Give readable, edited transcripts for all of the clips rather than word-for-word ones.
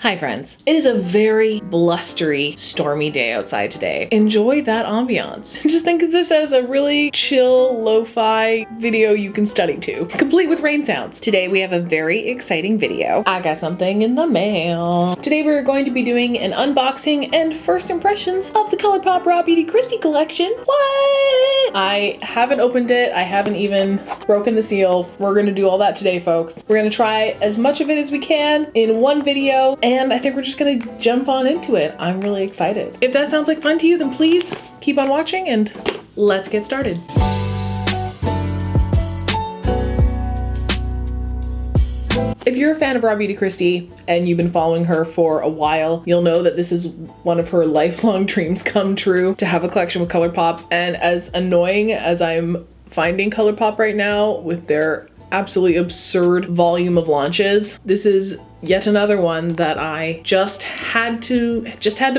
Hi friends. It is a very blustery, stormy day outside today. Enjoy that ambiance. Just think of this as a really chill, lo-fi video you can study to, complete with rain sounds. Today we have a very exciting video. I got something in the mail. Today we're going to be doing an unboxing and first impressions of the Colourpop Raw Beauty Kristi collection. What? I haven't opened it. I haven't even broken the seal. We're gonna do all that today, folks. We're gonna try as much of it as we can in one video, and I think we're just gonna jump on into it. I'm really excited. If that sounds like fun to you, then please keep on watching and let's get started. If you're a fan of Raw Beauty Kristi and you've been following her for a while, you'll know that this is one of her lifelong dreams come true, to have a collection with Colourpop. And as annoying as I'm finding Colourpop right now with their absolutely absurd volume of launches, this is yet another one that I just had to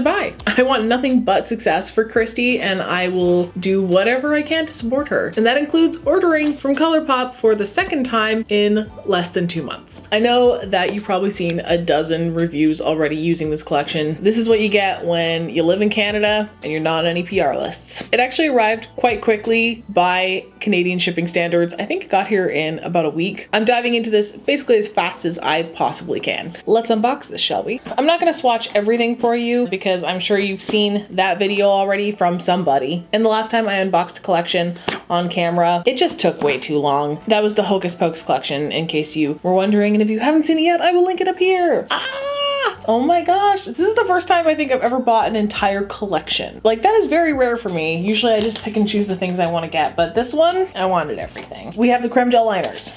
buy. I want nothing but success for Kristi, and I will do whatever I can to support her. And that includes ordering from Colourpop for the second time in less than 2 months. I know that you've probably seen a dozen reviews already using this collection. This is what you get when you live in Canada and you're not on any PR lists. It actually arrived quite quickly by Canadian shipping standards. I think it got here in about a week. I'm diving into this basically as fast as I possibly can. Let's unbox this, shall we? I'm not gonna swatch everything for you because I'm sure you've seen that video already from somebody. And the last time I unboxed a collection on camera, it just took way too long. That was the Hocus Pocus collection, in case you were wondering. And if you haven't seen it yet, I will link it up here. Oh my gosh, this is the first time I think I've ever bought an entire collection. Like, that is very rare for me. Usually I just pick and choose the things I want to get, but this one, I wanted everything. We have the creme gel liners.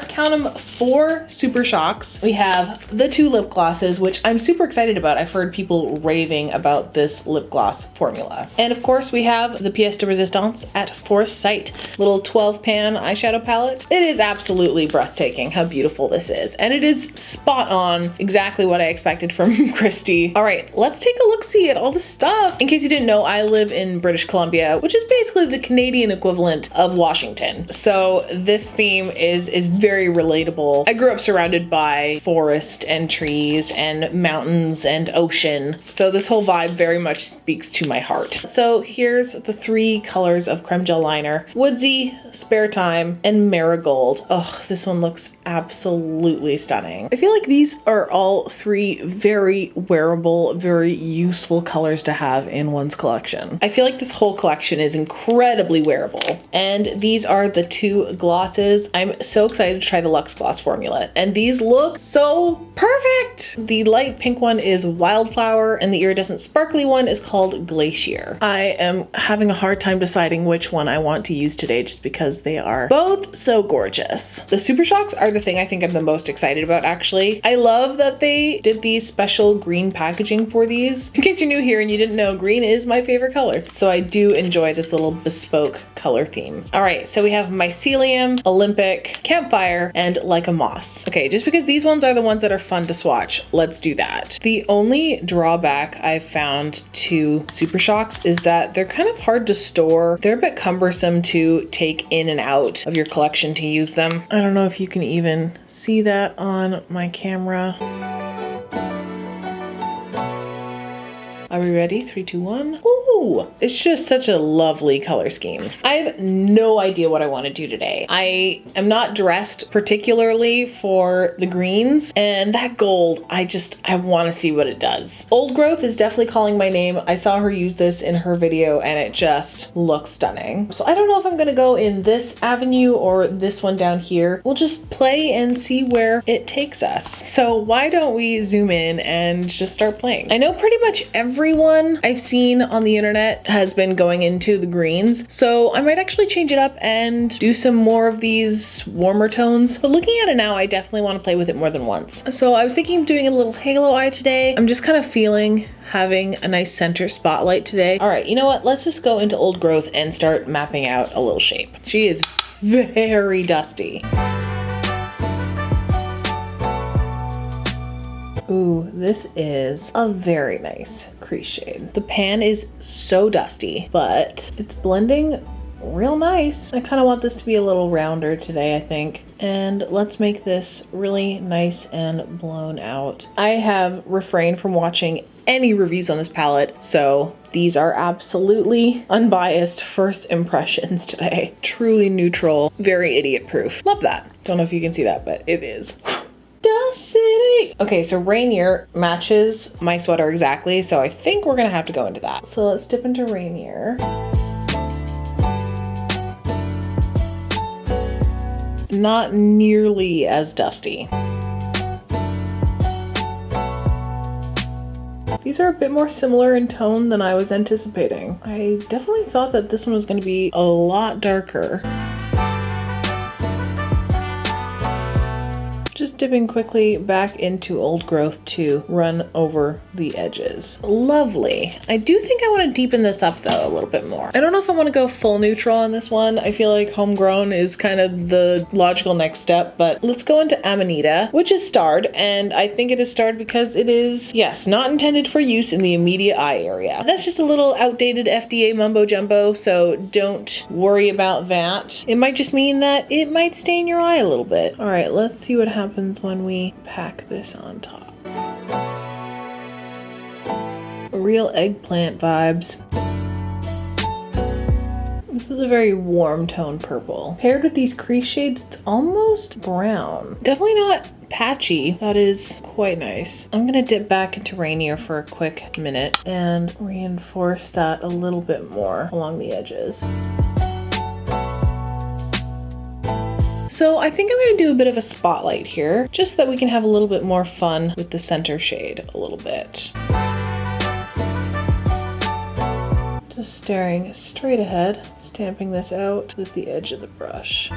Count them, 4 Super Shocks. We have the 2 lip glosses, which I'm super excited about. I've heard people raving about this lip gloss formula. And of course we have the pièce de résistance at Foresight little 12 pan eyeshadow palette. It is absolutely breathtaking how beautiful this is. And it is spot on, exactly what I expected from Kristi. All right, let's take a look-see at all the stuff. In case you didn't know, I live in British Columbia, which is basically the Canadian equivalent of Washington. So this theme is very relatable. I grew up surrounded by forest and trees and mountains and ocean. So this whole vibe very much speaks to my heart. So here's the 3 colors of creme gel liner: Woodsy, Spare Time, and Marigold. Oh, this one looks absolutely stunning. I feel like these are all 3 very wearable, very useful colors to have in one's collection. I feel like this whole collection is incredibly wearable. And these are the 2 glosses. I'm so excited to try the Luxe Gloss formula. And these look so perfect! The light pink one is Wildflower, and the iridescent sparkly one is called Glacier. I am having a hard time deciding which one I want to use today, just because they are both so gorgeous. The Super Shocks are the thing I think I'm the most excited about, actually. I love that they did these special green packaging for these. In case you're new here and you didn't know, green is my favorite color. So I do enjoy this little bespoke color theme. All right, so we have Mycelium, Olympic, Campfire, and Like a Moss. Okay, just because these ones are the ones that are fun to swatch, let's do that. The only drawback I've found to Super Shocks is that they're kind of hard to store. They're a bit cumbersome to take in and out of your collection to use them. I don't know if you can even see that on my camera. Are we ready? 3, 2, 1. Ooh, it's just such a lovely color scheme. I have no idea what I want to do today. I am not dressed particularly for the greens, and that gold, I want to see what it does. Old Growth is definitely calling my name. I saw her use this in her video and it just looks stunning. So I don't know if I'm gonna go in this avenue or this one down here. We'll just play and see where it takes us. So why don't we zoom in and just start playing? I know pretty much everyone I've seen on the internet has been going into the greens, so I might actually change it up and do some more of these warmer tones. But looking at it now, I definitely want to play with it more than once. So I was thinking of doing a little halo eye today. I'm just kind of feeling having a nice center spotlight today. All right, you know what? Let's just go into Old Growth and start mapping out a little shape. She is very dusty. Ooh, this is a very nice crease shade. The pan is so dusty, but it's blending real nice. I kind of want this to be a little rounder today, I think. And let's make this really nice and blown out. I have refrained from watching any reviews on this palette, so these are absolutely unbiased first impressions today. Truly neutral, very idiot proof. Love that. Don't know if you can see that, but it is. Dust City. Okay, so Rainier matches my sweater exactly, so I think we're gonna have to go into that. So let's dip into Rainier. Not nearly as dusty. These are a bit more similar in tone than I was anticipating. I definitely thought that this one was going to be a lot darker. Just dipping quickly back into Old Growth to run over the edges. Lovely. I do think I want to deepen this up though a little bit more. I don't know if I want to go full neutral on this one. I feel like Homegrown is kind of the logical next step, but let's go into Amanita, which is starred, and I think it is starred because it is, yes, not intended for use in the immediate eye area. That's just a little outdated FDA mumbo jumbo, so don't worry about that. It might just mean that it might stain your eye a little bit. All right, let's see what happens when we pack this on top. Real eggplant vibes. This is a very warm tone purple. Paired with these crease shades, it's almost brown. Definitely not patchy. That is quite nice. I'm gonna dip back into Rainier for a quick minute and reinforce that a little bit more along the edges. So I think I'm going to do a bit of a spotlight here, just so that we can have a little bit more fun with the center shade a little bit. Just staring straight ahead, stamping this out with the edge of the brush.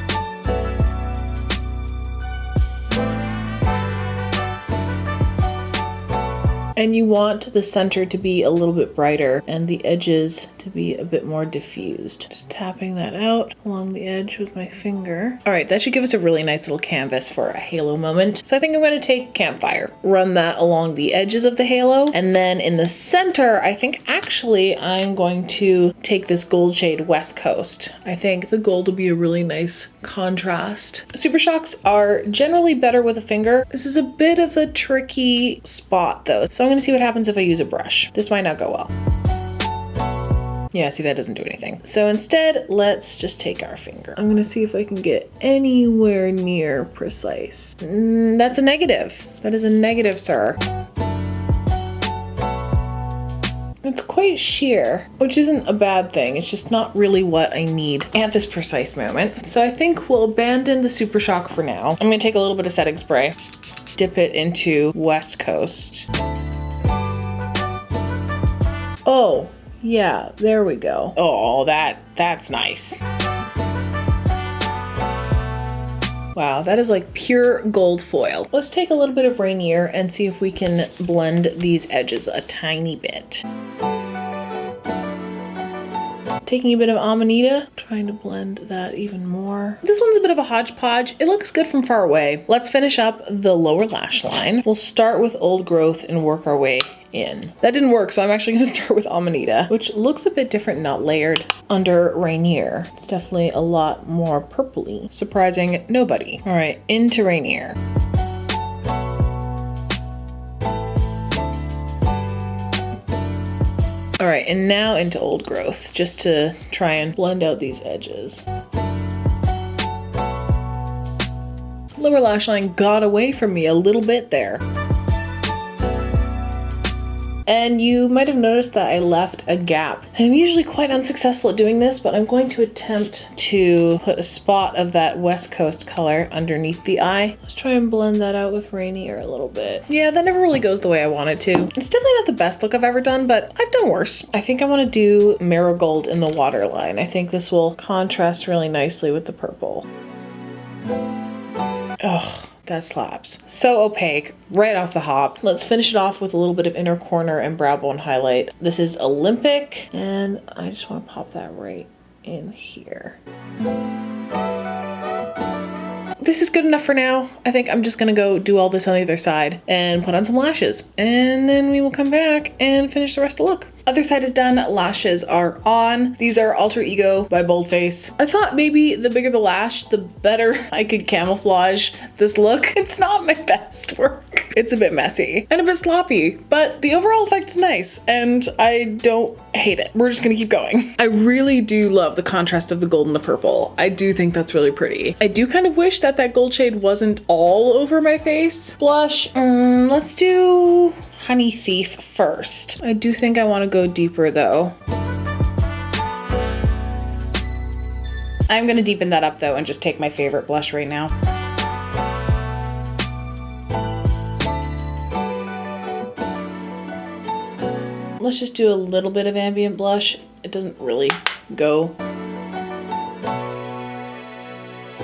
And you want the center to be a little bit brighter and the edges to be a bit more diffused. Just tapping that out along the edge with my finger. All right, that should give us a really nice little canvas for a halo moment. So I think I'm going to take Campfire, run that along the edges of the halo, and then in the center, I think actually I'm going to take this gold shade West Coast. I think the gold will be a really nice contrast. Super Shocks are generally better with a finger. This is a bit of a tricky spot though, so I'm going to see what happens if I use a brush. This might not go well. Yeah, see, that doesn't do anything. So instead, let's just take our finger. I'm gonna see if I can get anywhere near precise. That's a negative. That is a negative, sir. It's quite sheer, which isn't a bad thing. It's just not really what I need at this precise moment. So I think we'll abandon the Super Shock for now. I'm gonna take a little bit of setting spray, dip it into West Coast. Oh, yeah, there we go. Oh, that's nice. Wow, that is like pure gold foil. Let's take a little bit of Rainier and see if we can blend these edges a tiny bit. Taking a bit of Amanita, trying to blend that even more. This one's a bit of a hodgepodge. It looks good from far away. Let's finish up the lower lash line. We'll start with Old Growth and work our way in. That didn't work, so I'm actually gonna start with Amanita, which looks a bit different, not layered, under Rainier. It's definitely a lot more purpley. Surprising nobody. All right, into Rainier. All right, and now into Old Growth, just to try and blend out these edges. Lower lash line got away from me a little bit there. And you might have noticed that I left a gap. I'm usually quite unsuccessful at doing this, but I'm going to attempt to put a spot of that West Coast color underneath the eye. Let's try and blend that out with Rainier a little bit. Yeah, that never really goes the way I want it to. It's definitely not the best look I've ever done, but I've done worse. I think I want to do Marigold in the waterline. I think this will contrast really nicely with the purple. Oh, that slaps. So opaque, right off the hop. Let's finish it off with a little bit of inner corner and brow bone highlight. This is Olympic, and I just want to pop that right in here. This is good enough for now. I think I'm just gonna go do all this on the other side and put on some lashes, and then we will come back and finish the rest of the look. Other side is done, lashes are on. These are Alter Ego by Boldface. I thought maybe the bigger the lash, the better I could camouflage this look. It's not my best work. It's a bit messy and a bit sloppy, but the overall effect is nice and I don't hate it. We're just gonna keep going. I really do love the contrast of the gold and the purple. I do think that's really pretty. I do kind of wish that that gold shade wasn't all over my face. Blush, let's do Honey Thief first. I do think I want to go deeper though. I'm gonna deepen that up though and just take my favorite blush right now. Let's just do a little bit of ambient blush. It doesn't really go.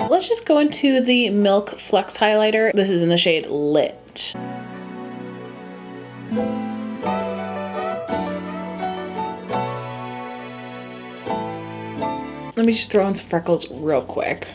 Let's just go into the Milk Flex highlighter. This is in the shade Lit. Let me just throw in some freckles real quick.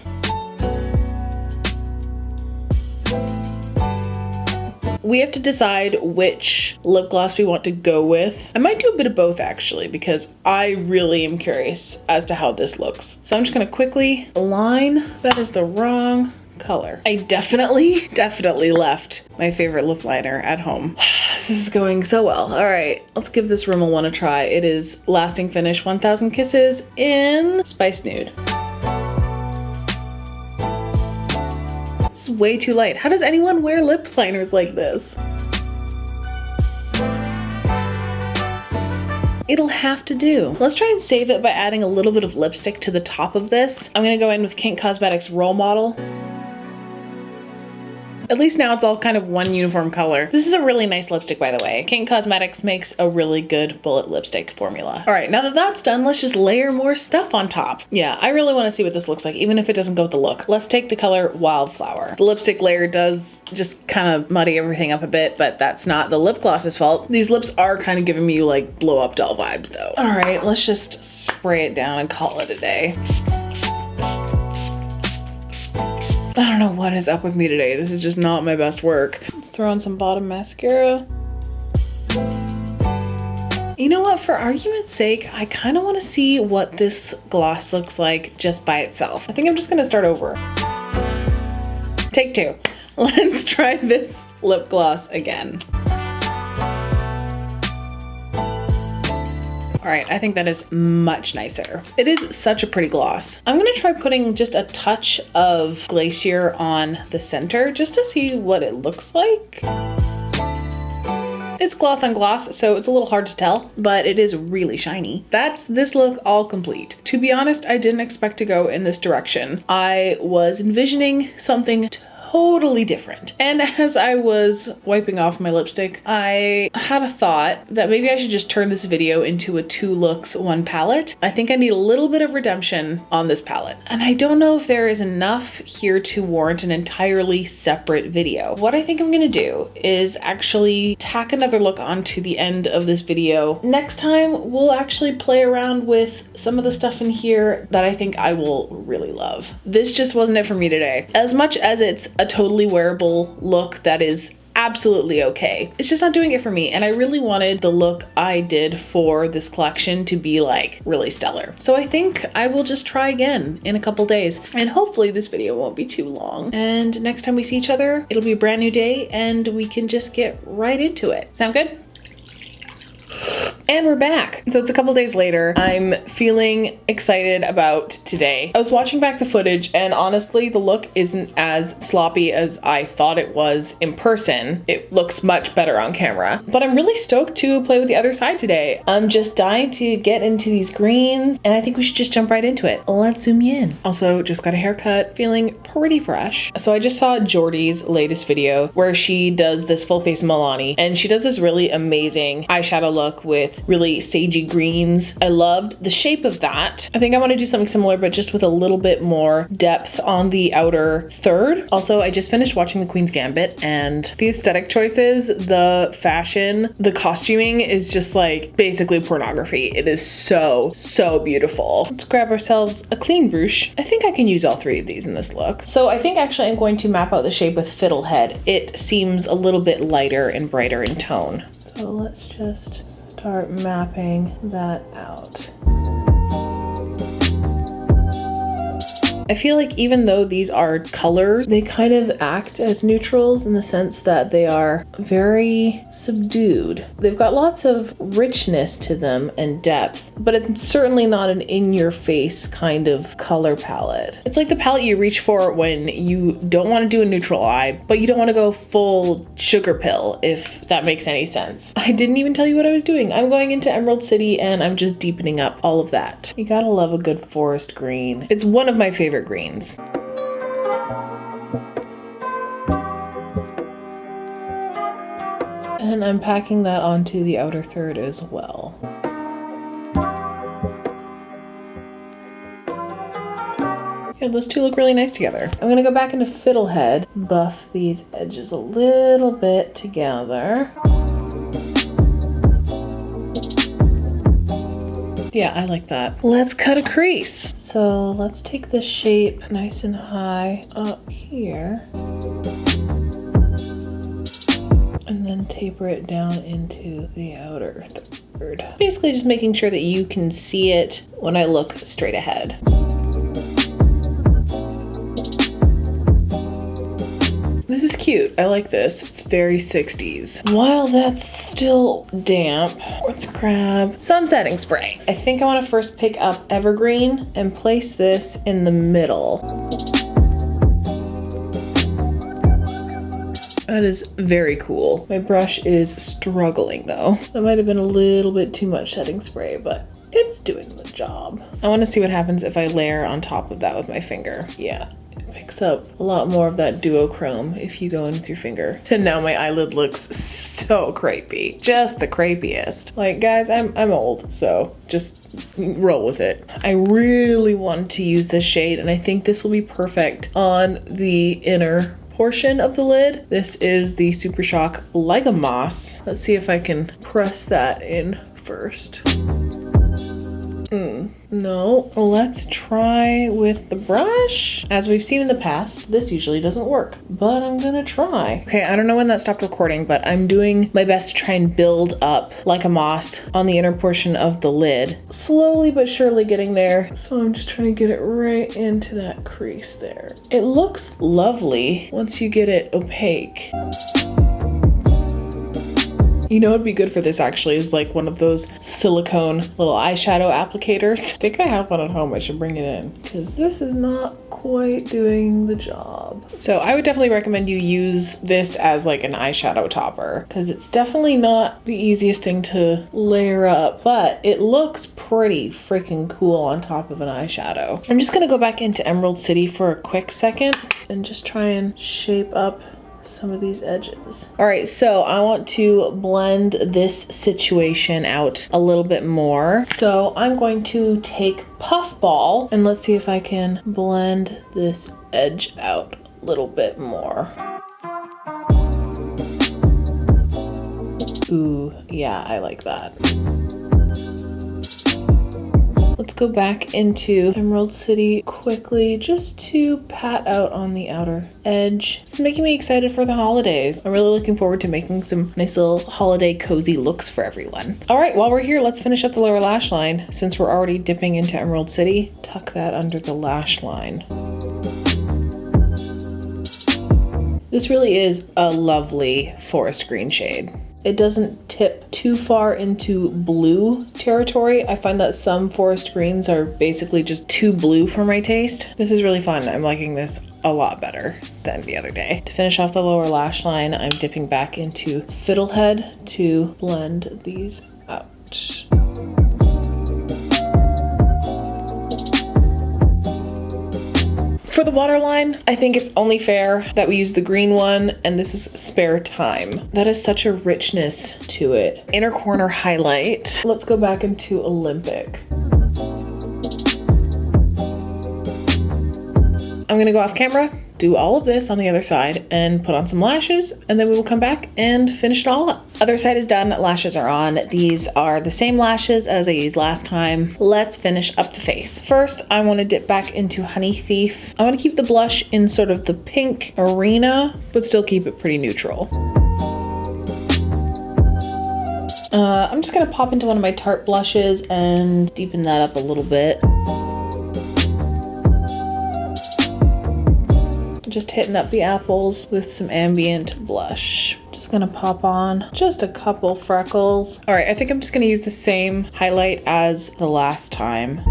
We have to decide which lip gloss we want to go with. I might do a bit of both actually, because I really am curious as to how this looks. So I'm just gonna quickly align. That is the wrong color. I definitely left my favorite lip liner at home. This is going so well. All right, let's give this Rimmel one a try. It is Lasting Finish 1000 Kisses in Spice Nude. It's way too light. How does anyone wear lip liners like this? It'll have to do. Let's try and save it by adding a little bit of lipstick to the top of this. I'm gonna go in with Kink Cosmetics Role Model. At least now it's all kind of one uniform color. This is a really nice lipstick, by the way. Kink Cosmetics makes a really good bullet lipstick formula. All right, now that that's done, let's just layer more stuff on top. Yeah, I really want to see what this looks like, even if it doesn't go with the look. Let's take the color Wildflower. The lipstick layer does just kind of muddy everything up a bit, but that's not the lip gloss's fault. These lips are kind of giving me like blow up doll vibes though. All right, let's just spray it down and call it a day. I don't know what is up with me today. This is just not my best work. Let's throw on some bottom mascara. You know what, for argument's sake, I kind of want to see what this gloss looks like just by itself. I think I'm just gonna start over. Take two. Let's try this lip gloss again. All right, I think that is much nicer. It is such a pretty gloss. I'm gonna try putting just a touch of Glacier on the center just to see what it looks like. It's gloss on gloss, so it's a little hard to tell, but it is really shiny. That's this look all complete. To be honest, I didn't expect to go in this direction. I was envisioning something totally different. And as I was wiping off my lipstick, I had a thought that maybe I should just turn this video into a 2 looks 1 palette. I think I need a little bit of redemption on this palette. And I don't know if there is enough here to warrant an entirely separate video. What I think I'm gonna do is actually tack another look onto the end of this video. Next time, we'll actually play around with some of the stuff in here that I think I will really love. This just wasn't it for me today. As much as it's a totally wearable look that is absolutely okay, it's just not doing it for me, and I really wanted the look I did for this collection to be like really stellar. So I think I will just try again in a couple days, and hopefully this video won't be too long, and next time we see each other it'll be a brand new day and we can just get right into it. Sound good? And we're back. So it's a couple days later. I'm feeling excited about today. I was watching back the footage and honestly, the look isn't as sloppy as I thought it was in person. It looks much better on camera, but I'm really stoked to play with the other side today. I'm just dying to get into these greens and I think we should just jump right into it. Let's zoom in. Also, just got a haircut, feeling pretty fresh. So I just saw Jordy's latest video where she does this full face Milani and she does this really amazing eyeshadow look with really sagey greens. I loved the shape of that. I think I want to do something similar, but just with a little bit more depth on the outer third. Also, I just finished watching The Queen's Gambit and the aesthetic choices, the fashion, the costuming is just like basically pornography. It is so, so beautiful. Let's grab ourselves a clean brush. I think I can use all 3 of these in this look. So I think actually I'm going to map out the shape with Fiddlehead. It seems a little bit lighter and brighter in tone. So let's just start mapping that out. I feel like even though these are colors, they kind of act as neutrals in the sense that they are very subdued. They've got lots of richness to them and depth, but it's certainly not an in-your-face kind of color palette. It's like the palette you reach for when you don't want to do a neutral eye, but you don't want to go full sugar pill, if that makes any sense. I didn't even tell you what I was doing. I'm going into Emerald City and I'm just deepening up all of that. You gotta love a good forest green. It's one of my favorite greens. And I'm packing that onto the outer third as well. Yeah, those two look really nice together. I'm gonna go back into Fiddlehead, buff these edges a little bit together. Yeah, I like that. Let's cut a crease. So let's take this shape nice and high up here. And then taper it down into the outer third. Basically just making sure that you can see it when I look straight ahead. This is cute. I like this. It's very 60s. While that's still damp, let's grab some setting spray. I think I want to first pick up Evergreen and place this in the middle. That is very cool. My brush is struggling though. That might have been a little bit too much setting spray, but it's doing the job. I want to see what happens if I layer on top of that with my finger. Yeah. Picks up a lot more of that duochrome if you go in with your finger. And now my eyelid looks so crepey. Just the crepiest. Like, guys, I'm old, so just roll with it. I really wanted to use this shade, and I think this will be perfect on the inner portion of the lid. This is the Super Shock Like a Moss. Let's see if I can press that in first. No, let's try with the brush. As we've seen in the past, this usually doesn't work, but I'm gonna try. Okay, I don't know when that stopped recording, but I'm doing my best to try and build up Like a Moss on the inner portion of the lid. Slowly but surely getting there. So I'm just trying to get it right into that crease there. It looks lovely once you get it opaque. You know what'd be good for this actually is like one of those silicone little eyeshadow applicators. I think I have one at home. I should bring it in because this is not quite doing the job. So I would definitely recommend you use this as like an eyeshadow topper because it's definitely not the easiest thing to layer up, but it looks pretty freaking cool on top of an eyeshadow. I'm just gonna go back into Emerald City for a quick second and just try and shape up some of these edges. All right, so I want to blend this situation out a little bit more. So I'm going to take Puffball and let's see if I can blend this edge out a little bit more. Ooh, yeah, I like that. Let's go back into Emerald City quickly just to pat out on the outer edge. It's making me excited for the holidays. I'm really looking forward to making some nice little holiday cozy looks for everyone. All right, while we're here, let's finish up the lower lash line. Since we're already dipping into Emerald City, tuck that under the lash line. This really is a lovely forest green shade. It doesn't tip too far into blue territory. I find that some forest greens are basically just too blue for my taste. This is really fun. I'm liking this a lot better than the other day. To finish off the lower lash line, I'm dipping back into Fiddlehead to blend these out. For the waterline, I think it's only fair that we use the green one, and this is Spare Time. That is such a richness to it. Inner corner highlight. Let's go back into Olympic. I'm gonna go off camera, do all of this on the other side, and put on some lashes, and then we will come back and finish it all up. Other side is done, lashes are on. These are the same lashes as I used last time. Let's finish up the face. First, I wanna dip back into Honey Thief. I wanna keep the blush in sort of the pink arena, but still keep it pretty neutral. I'm just gonna pop into one of my Tarte blushes and deepen that up a little bit. Just hitting up the apples with some Ambient blush. Just gonna pop on just a couple freckles. All right, I think I'm just gonna use the same highlight as the last time.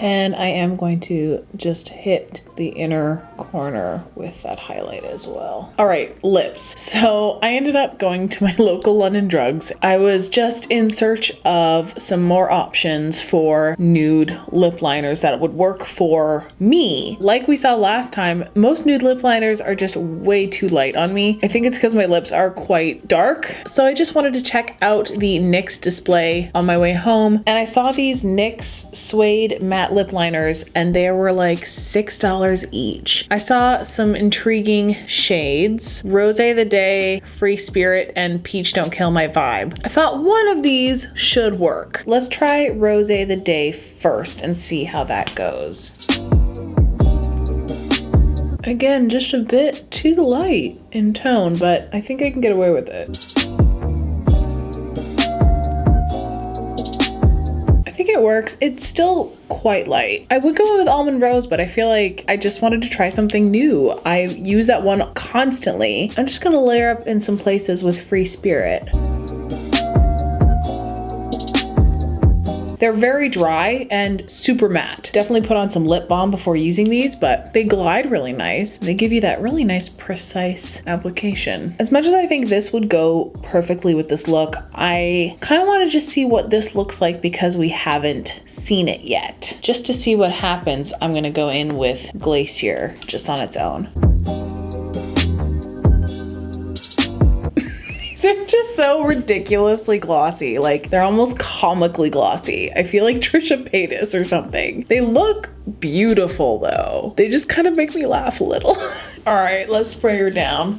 And I am going to just hit the inner corner with that highlight as well. All right, lips. So I ended up going to my local London Drugs. I was just in search of some more options for nude lip liners that would work for me. Like we saw last time, most nude lip liners are just way too light on me. I think it's because my lips are quite dark. So I just wanted to check out the NYX display on my way home. And I saw these NYX suede matte lip liners and they were like $6 each. I saw some intriguing shades: Rosé the Day, Free Spirit, and Peach Don't Kill My Vibe. I thought one of these should work. Let's try Rosé the Day first and see how that goes. Again, just a bit too light in tone, but I think I can get away with it. I think it works. It's still quite light. I would go with Almond Rose, but I feel like I just wanted to try something new. I use that one constantly. I'm just gonna layer up in some places with Free Spirit. They're very dry and super matte. Definitely put on some lip balm before using these, but they glide really nice. They give you that really nice, precise application. As much as I think this would go perfectly with this look, I kind of want to just see what this looks like because we haven't seen it yet. Just to see what happens, I'm gonna go in with Glacier just on its own. They're just so ridiculously glossy. Like, they're almost comically glossy. I feel like Trisha Paytas or something. They look beautiful though. They just kind of make me laugh a little. All right, let's spray her down.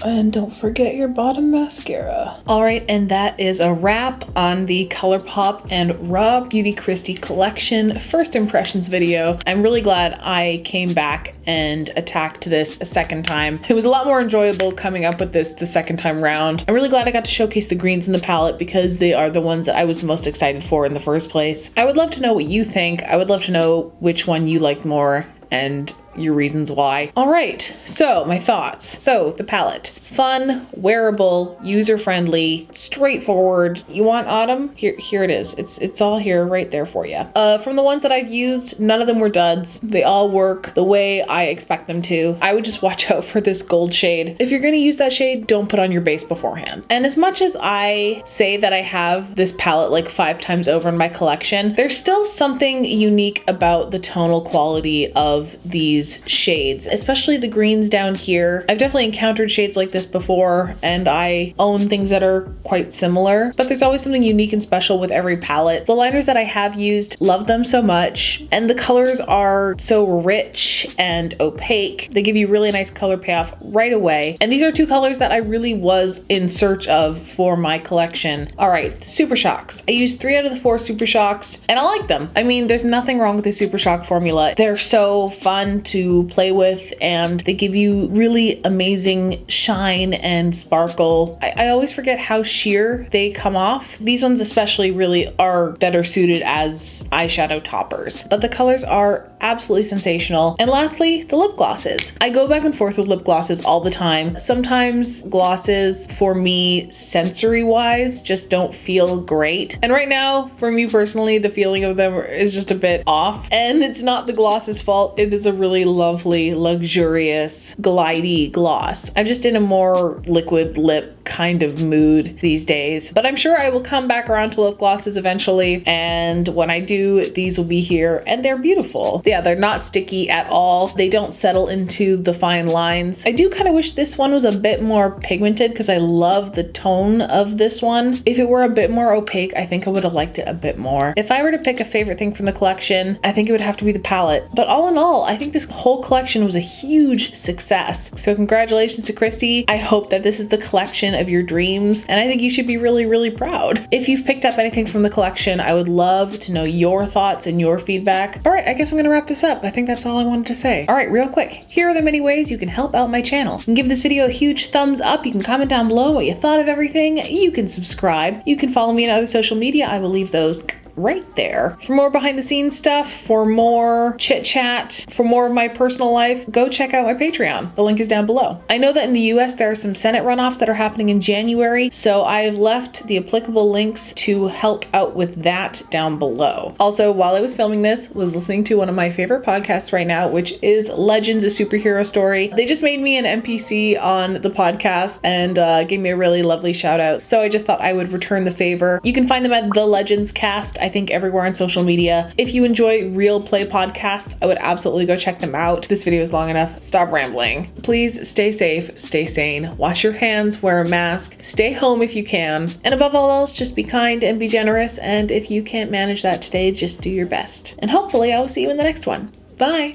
And don't forget your bottom mascara. All right, and that is a wrap on the Colourpop and Raw Beauty Kristi collection first impressions video. I'm really glad I came back and attacked this a second time. It was a lot more enjoyable coming up with this the second time round. I'm really glad I got to showcase the greens in the palette because they are the ones that I was the most excited for in the first place. I would love to know what you think. I would love to know which one you liked more and your reasons why. All right, so my thoughts. So the palette, fun, wearable, user-friendly, straightforward. You want autumn? Here it is. It's all here right there for you. From the ones that I've used, none of them were duds. They all work the way I expect them to. I would just watch out for this gold shade. If you're gonna use that shade, don't put on your base beforehand. And as much as I say that I have this palette like 5 times over in my collection, there's still something unique about the tonal quality of these shades, especially the greens down here. I've definitely encountered shades like this before and I own things that are quite similar, but there's always something unique and special with every palette. The liners that I have used, love them so much, and the colors are so rich and opaque. They give you really nice color payoff right away. And these are 2 colors that I really was in search of for my collection. All right, Super Shocks. I used 3 out of the 4 Super Shocks and I like them. I mean, there's nothing wrong with the Super Shock formula. They're so fun to play with and they give you really amazing shine and sparkle. I always forget how sheer they come off. These ones especially really are better suited as eyeshadow toppers, but the colors are absolutely sensational. And lastly, the lip glosses. I go back and forth with lip glosses all the time. Sometimes glosses for me sensory wise just don't feel great. And right now, for me personally, the feeling of them is just a bit off, and it's not the gloss's fault. It is a really lovely, luxurious, glidey gloss. I'm just in a more liquid lip kind of mood these days, but I'm sure I will come back around to lip glosses eventually. And when I do, these will be here and they're beautiful. Yeah, they're not sticky at all. They don't settle into the fine lines. I do kind of wish this one was a bit more pigmented because I love the tone of this one. If it were a bit more opaque, I think I would have liked it a bit more. If I were to pick a favorite thing from the collection, I think it would have to be the palette. But all in all, I think this whole collection was a huge success. So congratulations to Kristi. I hope that this is the collection of your dreams, and I think you should be really, really proud. If you've picked up anything from the collection, I would love to know your thoughts and your feedback. All right, I guess I'm gonna wrap this up. I think that's all I wanted to say. All right, real quick, here are the many ways you can help out my channel. You can give this video a huge thumbs up. You can comment down below what you thought of everything. You can subscribe. You can follow me on other social media. I will leave those right there. For more behind the scenes stuff, for more chit chat, for more of my personal life, go check out my Patreon. The link is down below. I know that in the US there are some Senate runoffs that are happening in January, so I've left the applicable links to help out with that down below. Also, while I was filming this, was listening to one of my favorite podcasts right now, which is Legends, a Superhero Story. They just made me an NPC on the podcast and gave me a really lovely shout out. So I just thought I would return the favor. You can find them at The Legends Cast, I think everywhere on social media. If you enjoy real play podcasts, I would absolutely go check them out. This video is long enough. Stop rambling. Please stay safe, stay sane, wash your hands, wear a mask, stay home if you can, and above all else, just be kind and be generous. And if you can't manage that today, just do your best. And hopefully I will see you in the next one. Bye.